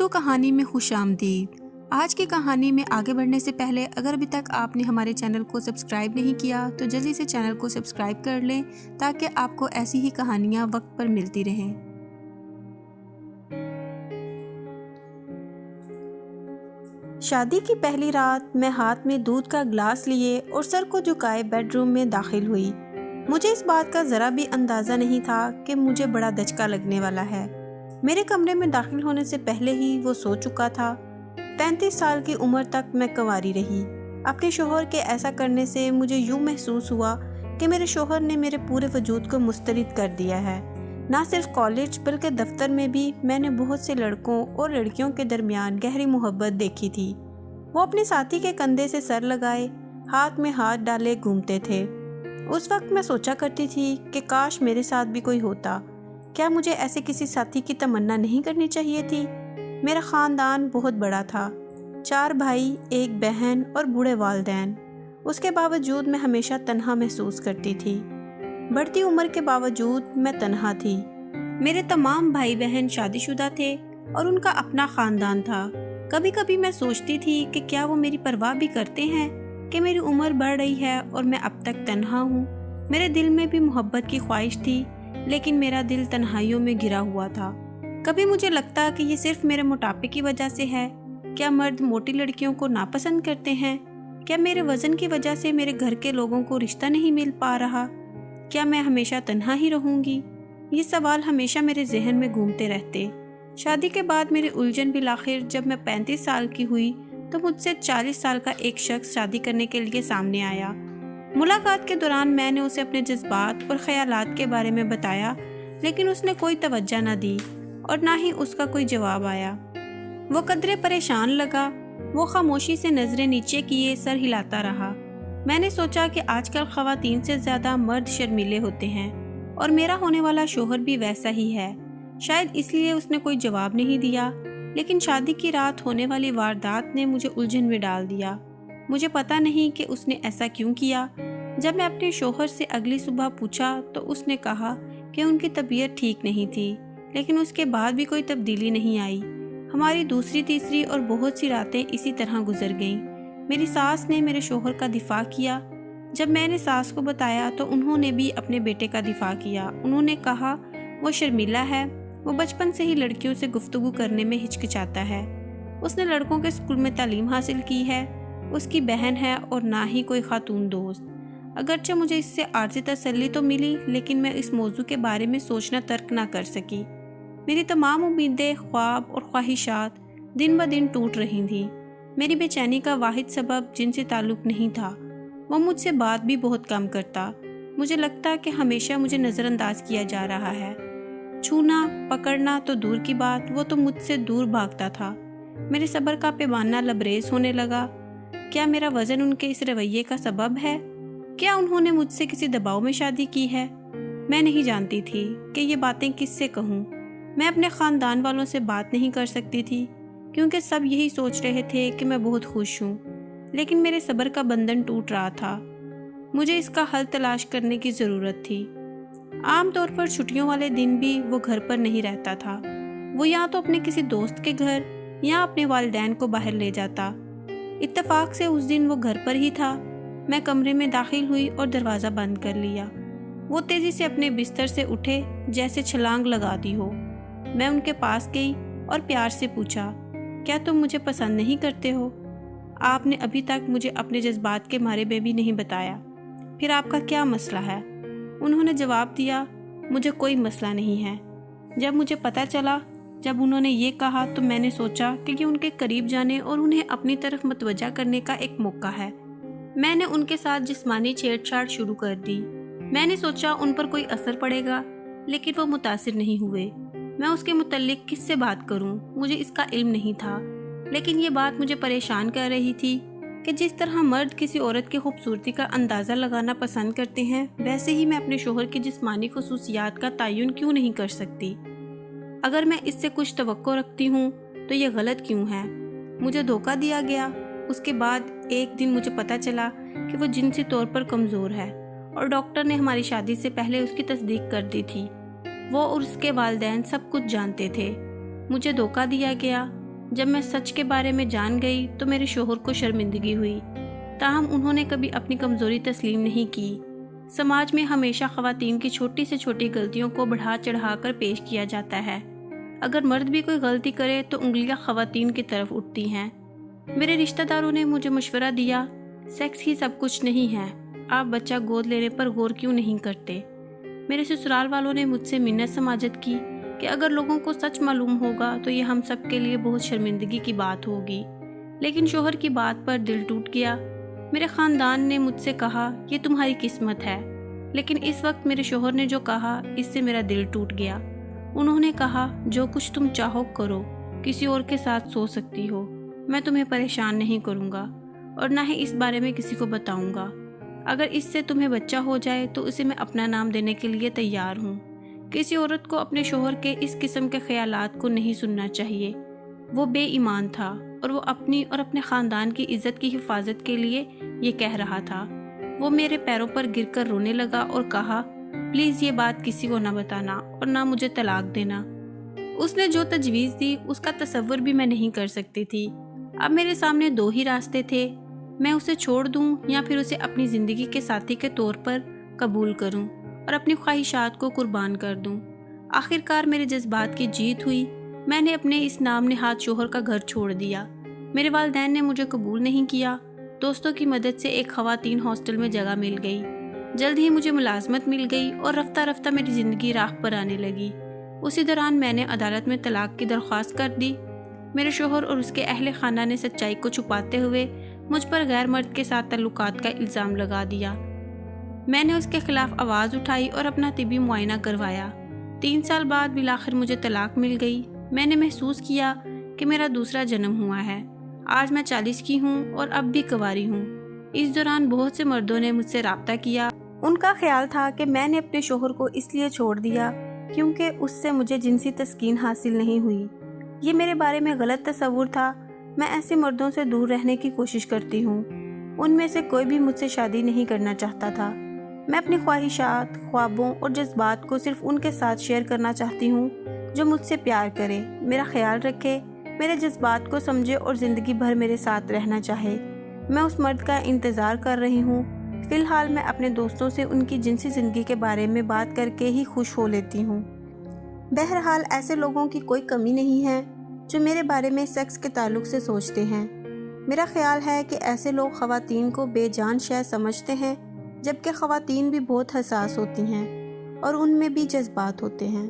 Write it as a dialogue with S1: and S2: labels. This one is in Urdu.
S1: اردو کہانی میں خوش آمدید۔ آج کی کہانی میں آگے بڑھنے سے پہلے اگر ابھی تک آپ نے ہمارے چینل کو سبسکرائب نہیں کیا تو جلدی سے چینل کو سبسکرائب کر لیں تاکہ آپ کو ایسی ہی کہانیاں وقت پر ملتی رہیں۔ شادی کی پہلی رات میں ہاتھ میں دودھ کا گلاس لیے اور سر کو جھکائے بیڈ روم میں داخل ہوئی۔ مجھے اس بات کا ذرا بھی اندازہ نہیں تھا کہ مجھے بڑا دھچکا لگنے والا ہے۔ میرے کمرے میں داخل ہونے سے پہلے ہی وہ سو چکا تھا۔ 33 سال کی عمر تک میں کنواری رہی۔ اپنے شوہر کے ایسا کرنے سے مجھے یوں محسوس ہوا کہ میرے شوہر نے میرے پورے وجود کو مسترد کر دیا ہے۔ نہ صرف کالج بلکہ دفتر میں بھی میں نے بہت سے لڑکوں اور لڑکیوں کے درمیان گہری محبت دیکھی تھی۔ وہ اپنے ساتھی کے کندھے سے سر لگائے، ہاتھ میں ہاتھ ڈالے گھومتے تھے۔ اس وقت میں سوچا کرتی تھی کہ کاش میرے ساتھ بھی کوئی ہوتا۔ کیا مجھے ایسے کسی ساتھی کی تمنا نہیں کرنی چاہیے تھی؟ میرا خاندان بہت بڑا تھا، 4 بھائی، 1 بہن اور بوڑھے والدین۔ اس کے باوجود میں ہمیشہ تنہا محسوس کرتی تھی۔ بڑھتی عمر کے باوجود میں تنہا تھی۔ میرے تمام بھائی بہن شادی شدہ تھے اور ان کا اپنا خاندان تھا۔ کبھی کبھی میں سوچتی تھی کہ کیا وہ میری پرواہ بھی کرتے ہیں کہ میری عمر بڑھ رہی ہے اور میں اب تک تنہا ہوں۔ میرے دل میں بھی محبت کی خواہش تھی، لیکن میرا دل تنہائیوں میں گھرا ہوا تھا۔ کبھی مجھے لگتا کہ یہ صرف میرے موٹاپے کی وجہ سے ہے۔ کیا مرد موٹی لڑکیوں کو ناپسند کرتے ہیں؟ کیا میرے وزن کی وجہ سے میرے گھر کے لوگوں کو رشتہ نہیں مل پا رہا؟ کیا میں ہمیشہ تنہا ہی رہوں گی؟ یہ سوال ہمیشہ میرے ذہن میں گھومتے رہتے۔ شادی کے بعد میری الجھن بالآخر جب میں 35 سال کی ہوئی تو مجھ سے 40 سال کا ایک شخص شادی کرنے کے لیے سامنے آیا۔ ملاقات کے دوران میں نے اسے اپنے جذبات اور خیالات کے بارے میں بتایا، لیکن اس نے کوئی توجہ نہ دی اور نہ ہی اس کا کوئی جواب آیا۔ وہ قدرے پریشان لگا۔ وہ خاموشی سے نظریں نیچے کیے سر ہلاتا رہا۔ میں نے سوچا کہ آج کل خواتین سے زیادہ مرد شرمیلے ہوتے ہیں اور میرا ہونے والا شوہر بھی ویسا ہی ہے۔ شاید اس لیے اس نے کوئی جواب نہیں دیا، لیکن شادی کی رات ہونے والی واردات نے مجھے الجھن میں ڈال دیا۔ مجھے پتہ نہیں کہ اس نے ایسا کیوں کیا۔ جب میں اپنے شوہر سے اگلی صبح پوچھا تو اس نے کہا کہ ان کی طبیعت ٹھیک نہیں تھی، لیکن اس کے بعد بھی کوئی تبدیلی نہیں آئی۔ ہماری دوسری، تیسری اور بہت سی راتیں اسی طرح گزر گئیں۔ میری ساس نے میرے شوہر کا دفاع کیا۔ جب میں نے ساس کو بتایا تو انہوں نے بھی اپنے بیٹے کا دفاع کیا۔ انہوں نے کہا وہ شرمیلا ہے، وہ بچپن سے ہی لڑکیوں سے گفتگو کرنے میں ہچکچاتا ہے، اس نے لڑکوں کے اسکول میں تعلیم حاصل کی ہے، اس کی بہن ہے اور نہ ہی کوئی خاتون دوست۔ اگرچہ مجھے اس سے عارضی تسلی تو ملی، لیکن میں اس موضوع کے بارے میں سوچنا ترک نہ کر سکی۔ میری تمام امیدیں، خواب اور خواہشات دن بدن ٹوٹ رہی تھیں۔ میری بے چینی کا واحد سبب جن سے تعلق نہیں تھا۔ وہ مجھ سے بات بھی بہت کم کرتا۔ مجھے لگتا کہ ہمیشہ مجھے نظر انداز کیا جا رہا ہے۔ چھونا، پکڑنا تو دور کی بات، وہ تو مجھ سے دور بھاگتا تھا۔ میرے صبر کا پیمانہ لبریز ہونے لگا۔ کیا میرا وزن ان کے اس رویے کا سبب ہے؟ کیا انہوں نے مجھ سے کسی دباؤ میں شادی کی ہے؟ میں نہیں جانتی تھی کہ یہ باتیں کس سے کہوں۔ میں اپنے خاندان والوں سے بات نہیں کر سکتی تھی کیونکہ سب یہی سوچ رہے تھے کہ میں بہت خوش ہوں، لیکن میرے صبر کا بندھن ٹوٹ رہا تھا۔ مجھے اس کا حل تلاش کرنے کی ضرورت تھی۔ عام طور پر چھٹیوں والے دن بھی وہ گھر پر نہیں رہتا تھا۔ وہ یا تو اپنے کسی دوست کے گھر یا اپنے والدین کو باہر لے جاتا۔ اتفاق سے اس دن وہ گھر پر ہی تھا۔ میں کمرے میں داخل ہوئی اور دروازہ بند کر لیا۔ وہ تیزی سے اپنے بستر سے اٹھے جیسے چھلانگ لگا دی ہو۔ میں ان کے پاس گئی اور پیار سے پوچھا، کیا تم مجھے پسند نہیں کرتے ہو؟ آپ نے ابھی تک مجھے اپنے جذبات کے بارے میں بھی نہیں بتایا، پھر آپ کا کیا مسئلہ ہے؟ انہوں نے جواب دیا، مجھے کوئی مسئلہ نہیں ہے۔ جب مجھے پتہ چلا، جب انہوں نے یہ کہا تو میں نے سوچا کہ یہ ان کے قریب جانے اور انہیں اپنی طرف متوجہ کرنے کا ایک موقع ہے۔ میں نے ان کے ساتھ جسمانی چھیڑ چھاڑ شروع کر دی۔ میں نے سوچا ان پر کوئی اثر پڑے گا، لیکن وہ متاثر نہیں ہوئے۔ میں اس کے متعلق کس سے بات کروں؟ مجھے اس کا علم نہیں تھا، لیکن یہ بات مجھے پریشان کر رہی تھی کہ جس طرح مرد کسی عورت کی خوبصورتی کا اندازہ لگانا پسند کرتے ہیں، ویسے ہی میں اپنے شوہر کی جسمانی خصوصیات کا تعین کیوں نہیں کر سکتی؟ اگر میں اس سے کچھ توقع رکھتی ہوں تو یہ غلط کیوں ہے؟ مجھے دھوکہ دیا گیا۔ اس کے بعد ایک دن مجھے پتہ چلا کہ وہ جنسی طور پر کمزور ہے اور ڈاکٹر نے ہماری شادی سے پہلے اس کی تصدیق کر دی تھی۔ وہ اور اس کے والدین سب کچھ جانتے تھے۔ مجھے دھوکہ دیا گیا۔ جب میں سچ کے بارے میں جان گئی تو میرے شوہر کو شرمندگی ہوئی، تاہم انہوں نے کبھی اپنی کمزوری تسلیم نہیں کی۔ سماج میں ہمیشہ خواتین کی چھوٹی سے چھوٹی غلطیوں کو بڑھا چڑھا کر پیش کیا جاتا ہے۔ اگر مرد بھی کوئی غلطی کرے تو انگلیاں خواتین کی طرف اٹھتی ہیں۔ میرے رشتہ داروں نے مجھے مشورہ دیا، سیکس ہی سب کچھ نہیں ہے، آپ بچہ گود لینے پر غور کیوں نہیں کرتے؟ میرے سسرال والوں نے مجھ سے منت سماجت کی کہ اگر لوگوں کو سچ معلوم ہوگا تو یہ ہم سب کے لیے بہت شرمندگی کی بات ہوگی، لیکن شوہر کی بات پر دل ٹوٹ گیا۔ میرے خاندان نے مجھ سے کہا یہ تمہاری قسمت ہے، لیکن اس وقت میرے شوہر نے جو کہا اس سے میرا دل ٹوٹ گیا۔ انہوں نے کہا جو کچھ تم چاہو کرو، کسی اور کے ساتھ سو سکتی ہو، میں تمہیں پریشان نہیں کروں گا اور نہ ہی اس بارے میں کسی کو بتاؤں گا۔ اگر اس سے تمہیں بچہ ہو جائے تو اسے میں اپنا نام دینے کے لیے تیار ہوں۔ کسی عورت کو اپنے شوہر کے اس قسم کے خیالات کو نہیں سننا چاہیے۔ وہ بے ایمان تھا اور وہ اپنی اور اپنے خاندان کی عزت کی حفاظت کے لیے یہ کہہ رہا تھا۔ وہ میرے پیروں پر گر کر رونے لگا اور کہا پلیز یہ بات کسی کو نہ بتانا اور نہ مجھے طلاق دینا۔ اس نے جو تجویز دی اس کا تصور بھی میں نہیں کر سکتی تھی۔ اب میرے سامنے دو ہی راستے تھے، میں اسے چھوڑ دوں یا پھر اسے اپنی زندگی کے ساتھی کے طور پر قبول کروں اور اپنی خواہشات کو قربان کر دوں۔ آخر کار میرے جذبات کی جیت ہوئی، میں نے اپنے اس نام نہاد شوہر کا گھر چھوڑ دیا۔ میرے والدین نے مجھے قبول نہیں کیا، دوستوں کی مدد سے ایک خواتین ہاسٹل میں جگہ مل گئی، جلد ہی مجھے ملازمت مل گئی اور رفتہ رفتہ میری زندگی راہ پر آنے لگی۔ اسی دوران میں نے عدالت میں طلاق کی درخواست کر دی۔ میرے شوہر اور اس کے اہل خانہ نے سچائی کو چھپاتے ہوئے مجھ پر غیر مرد کے ساتھ تعلقات کا الزام لگا دیا۔ میں نے اس کے خلاف آواز اٹھائی اور اپنا طبی معائنہ کروایا۔ 3 سال بعد بالآخر مجھے طلاق مل گئی۔ میں نے محسوس کیا کہ میرا دوسرا جنم ہوا ہے۔ آج میں 40 کی ہوں اور اب بھی کنواری ہوں۔ اس دوران بہت سے مردوں نے مجھ سے رابطہ کیا۔ ان کا خیال تھا کہ میں نے اپنے شوہر کو اس لیے چھوڑ دیا کیونکہ اس سے مجھے جنسی تسکین حاصل نہیں ہوئی۔ یہ میرے بارے میں غلط تصور تھا۔ میں ایسے مردوں سے دور رہنے کی کوشش کرتی ہوں۔ ان میں سے کوئی بھی مجھ سے شادی نہیں کرنا چاہتا تھا۔ میں اپنی خواہشات، خوابوں اور جذبات کو صرف ان کے ساتھ شیئر کرنا چاہتی ہوں جو مجھ سے پیار کرے، میرا خیال رکھے، میرے جذبات کو سمجھے اور زندگی بھر میرے ساتھ رہنا چاہے۔ میں اس مرد کا انتظار کر رہی ہوں۔ فی الحال میں اپنے دوستوں سے ان کی جنسی زندگی کے بارے میں بات کر کے ہی خوش ہو لیتی ہوں۔ بہرحال ایسے لوگوں کی کوئی کمی نہیں ہے جو میرے بارے میں سیکس کے تعلق سے سوچتے ہیں۔ میرا خیال ہے کہ ایسے لوگ خواتین کو بے جان شے سمجھتے ہیں، جبکہ خواتین بھی بہت حساس ہوتی ہیں اور ان میں بھی جذبات ہوتے ہیں۔